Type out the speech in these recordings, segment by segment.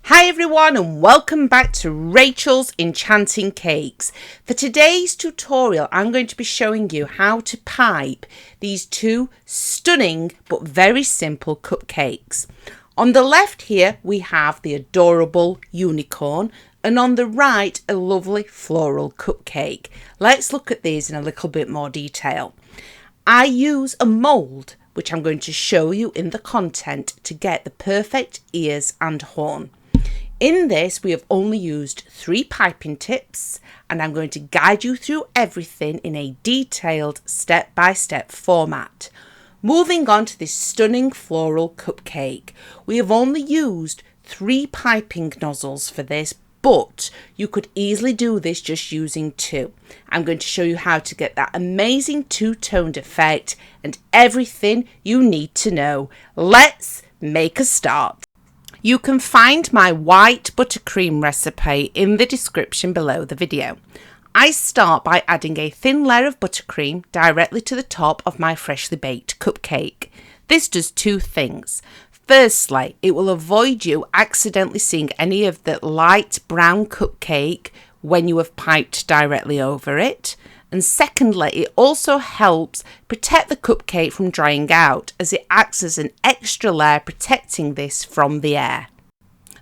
Hi everyone and welcome back to Rachel's Enchanting Cakes. For today's tutorial I'm going to be showing you how to pipe these two stunning but very simple cupcakes. On the left here we have the adorable unicorn and on the right a lovely floral cupcake. Let's look at these in a little bit more detail. I use a mould which I'm going to show you in the content to get the perfect ears and horn. In this, we have only used 3 piping tips and I'm going to guide you through everything in a detailed step-by-step format. Moving on to this stunning floral cupcake, we have only used 3 piping nozzles for this, but you could easily do this just using 2. I'm going to show you how to get that amazing two-toned effect and everything you need to know. Let's make a start. You can find my white buttercream recipe in the description below the video. I start by adding a thin layer of buttercream directly to the top of my freshly baked cupcake. This does 2 things. Firstly, it will avoid you accidentally seeing any of the light brown cupcake when you have piped directly over it. And secondly, it also helps protect the cupcake from drying out as it acts as an extra layer protecting this from the air.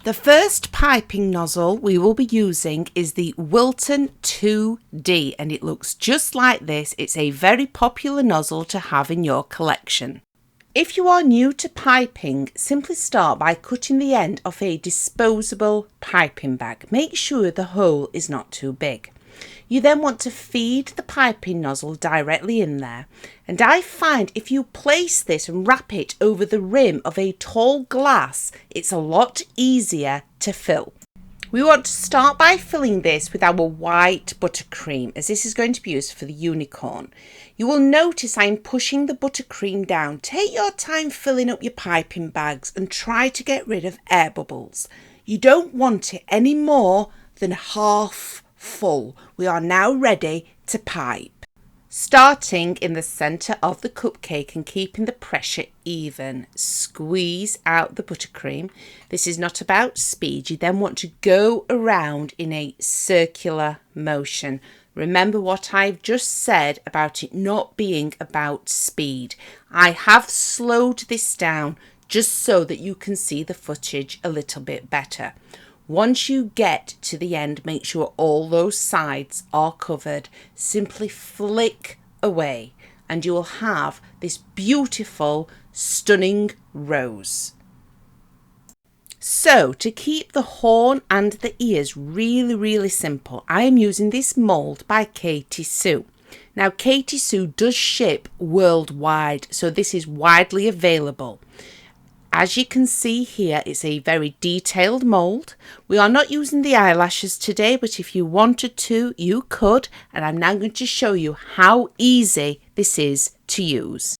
The first piping nozzle we will be using is the Wilton 2D and it looks just like this. It's a very popular nozzle to have in your collection. If you are new to piping, simply start by cutting the end off a disposable piping bag. Make sure the hole is not too big. You then want to feed the piping nozzle directly in there, and I find if you place this and wrap it over the rim of a tall glass, it's a lot easier to fill. We want to start by filling this with our white buttercream, as this is going to be used for the unicorn. You will notice I'm pushing the buttercream down. Take your time filling up your piping bags and try to get rid of air bubbles. You don't want it any more than half full. We are now ready to pipe. Starting in the center of the cupcake and keeping the pressure even, squeeze out the buttercream. This is not about speed. You then want to go around in a circular motion. Remember what I've just said about it not being about speed. I have slowed this down just so that you can see the footage a little bit better. Once you get to the end, make sure all those sides are covered. Simply flick away and you will have this beautiful, stunning rose. So to keep the horn and the ears really simple, I am using this mould by Katie Sue. Now Katie Sue does ship worldwide, so this is widely available. As you can see here, it's a very detailed mould. We are not using the eyelashes today, but if you wanted to, you could. And I'm now going to show you how easy this is to use.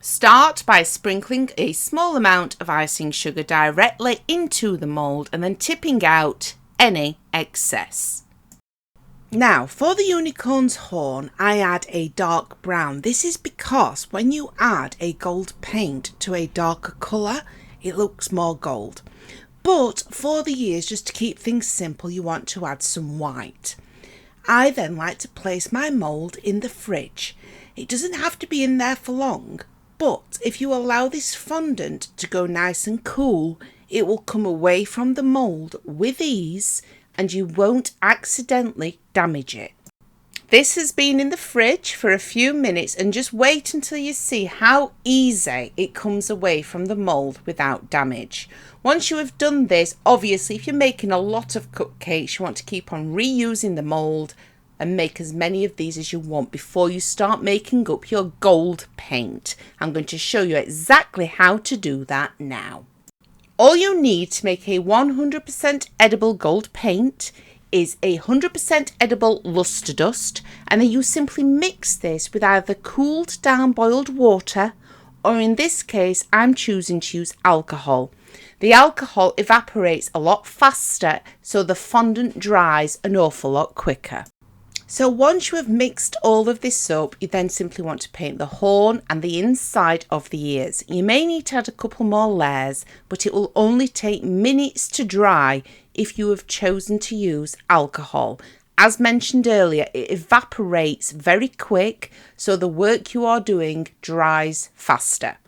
Start by sprinkling a small amount of icing sugar directly into the mould and then tipping out any excess. Now for the unicorn's horn, I add a dark brown. This is because when you add a gold paint to a darker colour, it looks more gold. But for the ears, just to keep things simple, you want to add some white. I then like to place my mould in the fridge. It doesn't have to be in there for long, but if you allow this fondant to go nice and cool, it will come away from the mould with ease and you won't accidentally damage it. This has been in the fridge for a few minutes and just wait until you see how easy it comes away from the mould without damage. Once you have done this, obviously if you're making a lot of cupcakes, you want to keep on reusing the mould and make as many of these as you want before you start making up your gold paint. I'm going to show you exactly how to do that now. All you need to make a 100% edible gold paint is 100% edible luster dust, and then you simply mix this with either cooled down boiled water or in this case I'm choosing to use alcohol. The alcohol evaporates a lot faster so the fondant dries an awful lot quicker. So once you have mixed all of this up, you then simply want to paint the horn and the inside of the ears. You may need to add a couple more layers, but it will only take minutes to dry if you have chosen to use alcohol. As mentioned earlier, it evaporates very quick, so the work you are doing dries faster.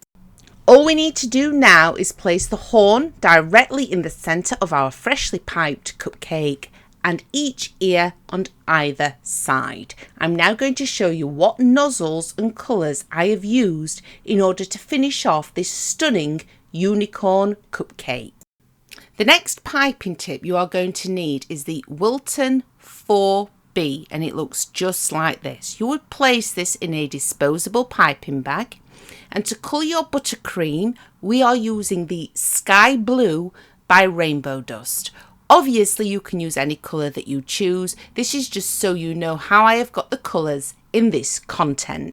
All we need to do now is place the horn directly in the centre of our freshly piped cupcake and each ear on either side. I'm now going to show you what nozzles and colours I have used in order to finish off this stunning unicorn cupcake. The next piping tip you are going to need is the Wilton 4B, and it looks just like this. You would place this in a disposable piping bag, and to colour your buttercream we are using the Sky Blue by Rainbow Dust. Obviously you can use any colour that you choose. This is just so you know how I have got the colours in this content.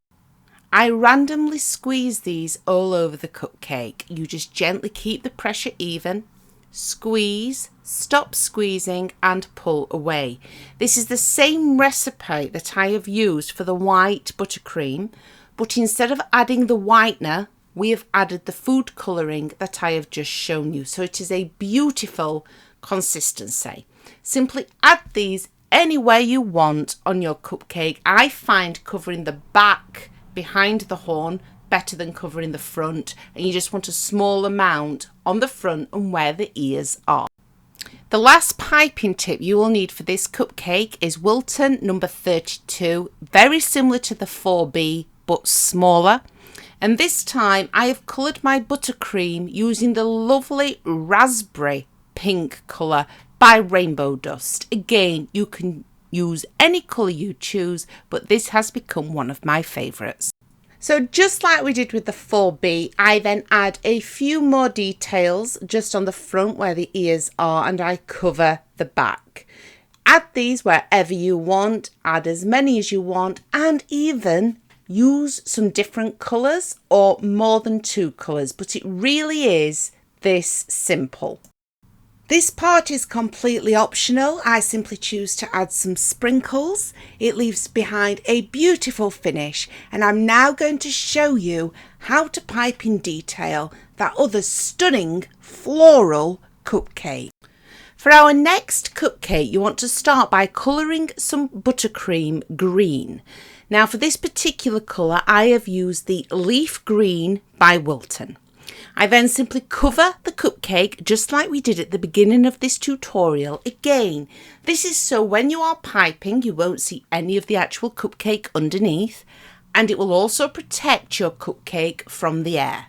I randomly squeeze these all over the cupcake. You just gently keep the pressure even, squeeze, stop squeezing and pull away. This is the same recipe that I have used for the white buttercream, but instead of adding the whitener, we have added the food colouring that I have just shown you. So it is a beautiful consistency. Simply add these anywhere you want on your cupcake. I find covering the back behind the horn better than covering the front, and you just want a small amount on the front and where the ears are. The last piping tip you will need for this cupcake is Wilton number 32, very similar to the 4B but smaller. And this time I have coloured my buttercream using the lovely raspberry pink colour by Rainbow Dust. Again, you can use any colour you choose, but this has become one of my favourites. So just like we did with the 4B, I then add a few more details just on the front where the ears are, and I cover the back. Add these wherever you want, add as many as you want, and even use some different colours or more than 2 colours, but it really is this simple. This part is completely optional. I simply choose to add some sprinkles. It leaves behind a beautiful finish, and I'm now going to show you how to pipe in detail that other stunning floral cupcake. For our next cupcake, you want to start by colouring some buttercream green. Now for this particular colour, I have used the Leaf Green by Wilton. I then simply cover the cupcake just like we did at the beginning of this tutorial. Again, this is so when you are piping you won't see any of the actual cupcake underneath, and it will also protect your cupcake from the air.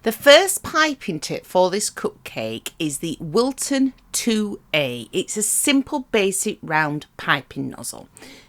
The first piping tip for this cupcake is the Wilton 2A. It's a simple basic round piping nozzle.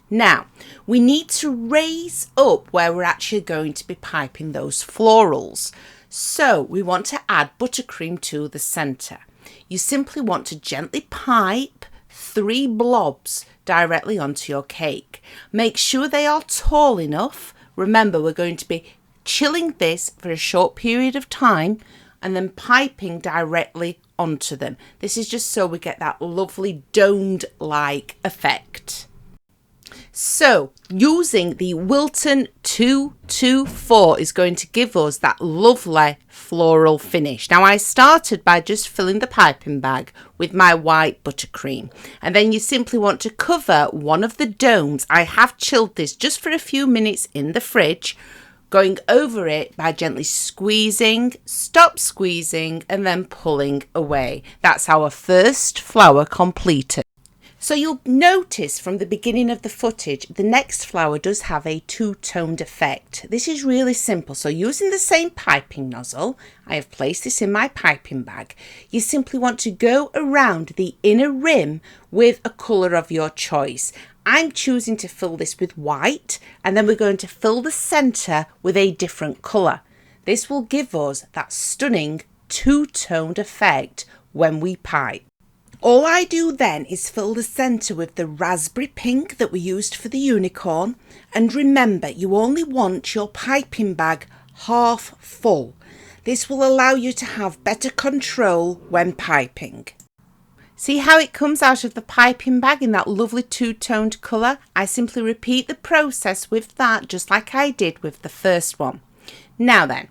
Now, we need to raise up where we're actually going to be piping those florals. So we want to add buttercream to the centre. You simply want to gently pipe 3 blobs directly onto your cake. Make sure they are tall enough. Remember, we're going to be chilling this for a short period of time and then piping directly onto them. This is just so we get that lovely domed-like effect. So using the Wilton 224 is going to give us that lovely floral finish. Now I started by just filling the piping bag with my white buttercream, and then you simply want to cover one of the domes. I have chilled this just for a few minutes in the fridge, going over it by gently squeezing, stop squeezing and then pulling away. That's our first flower completed. So you'll notice from the beginning of the footage, the next flower does have a two-toned effect. This is really simple. So using the same piping nozzle, I have placed this in my piping bag. You simply want to go around the inner rim with a colour of your choice. I'm choosing to fill this with white, and then we're going to fill the centre with a different colour. This will give us that stunning two-toned effect when we pipe. All I do then is fill the centre with the raspberry pink that we used for the unicorn, and remember you only want your piping bag half full. This will allow you to have better control when piping. See how it comes out of the piping bag in that lovely two-toned colour? I simply repeat the process with that just like I did with the first one. Now then,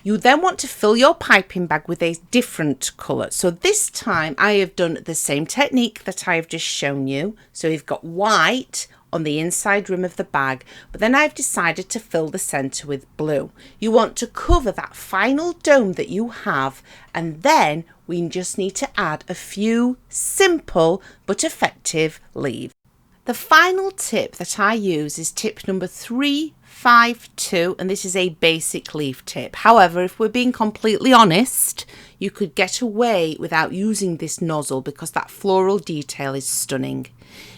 you then want to fill your piping bag with a different colour. So this time I have done the same technique that I have just shown you. So you've got white on the inside rim of the bag, but then I've decided to fill the centre with blue. You want to cover that final dome that you have, and then we just need to add a few simple but effective leaves. The final tip that I use is tip number 352, and this is a basic leaf tip. However, if we're being completely honest, you could get away without using this nozzle because that floral detail is stunning.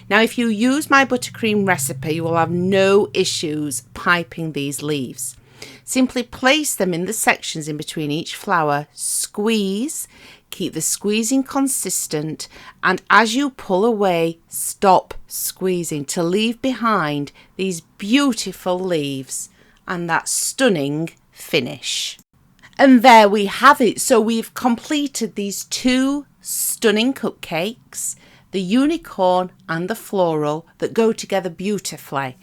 Now, if you use my buttercream recipe, you will have no issues piping these leaves. Simply place them in the sections in between each flower, squeeze, keep the squeezing consistent, and as you pull away, stop squeezing to leave behind these beautiful leaves and that stunning finish. And there we have it. So we've completed these two stunning cupcakes, the unicorn and the floral, that go together beautifully.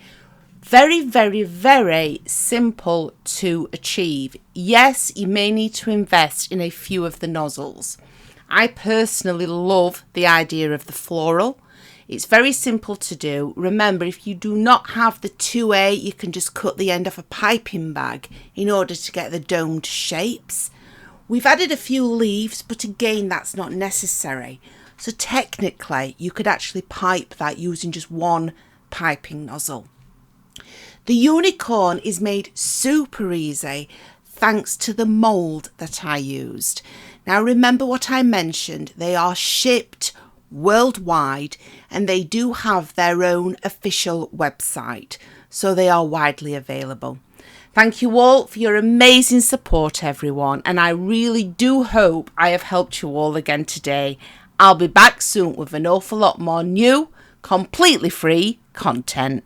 Very, very, very simple to achieve. Yes, you may need to invest in a few of the nozzles. I personally love the idea of the floral. It's very simple to do. Remember, if you do not have the 2A, you can just cut the end off a piping bag in order to get the domed shapes. We've added a few leaves, but again, that's not necessary. So technically, you could actually pipe that using just one piping nozzle. The unicorn is made super easy thanks to the mould that I used. Now remember what I mentioned, they are shipped worldwide and they do have their own official website, so they are widely available. Thank you all for your amazing support, everyone, and I really do hope I have helped you all again today. I'll be back soon with an awful lot more new, completely free content.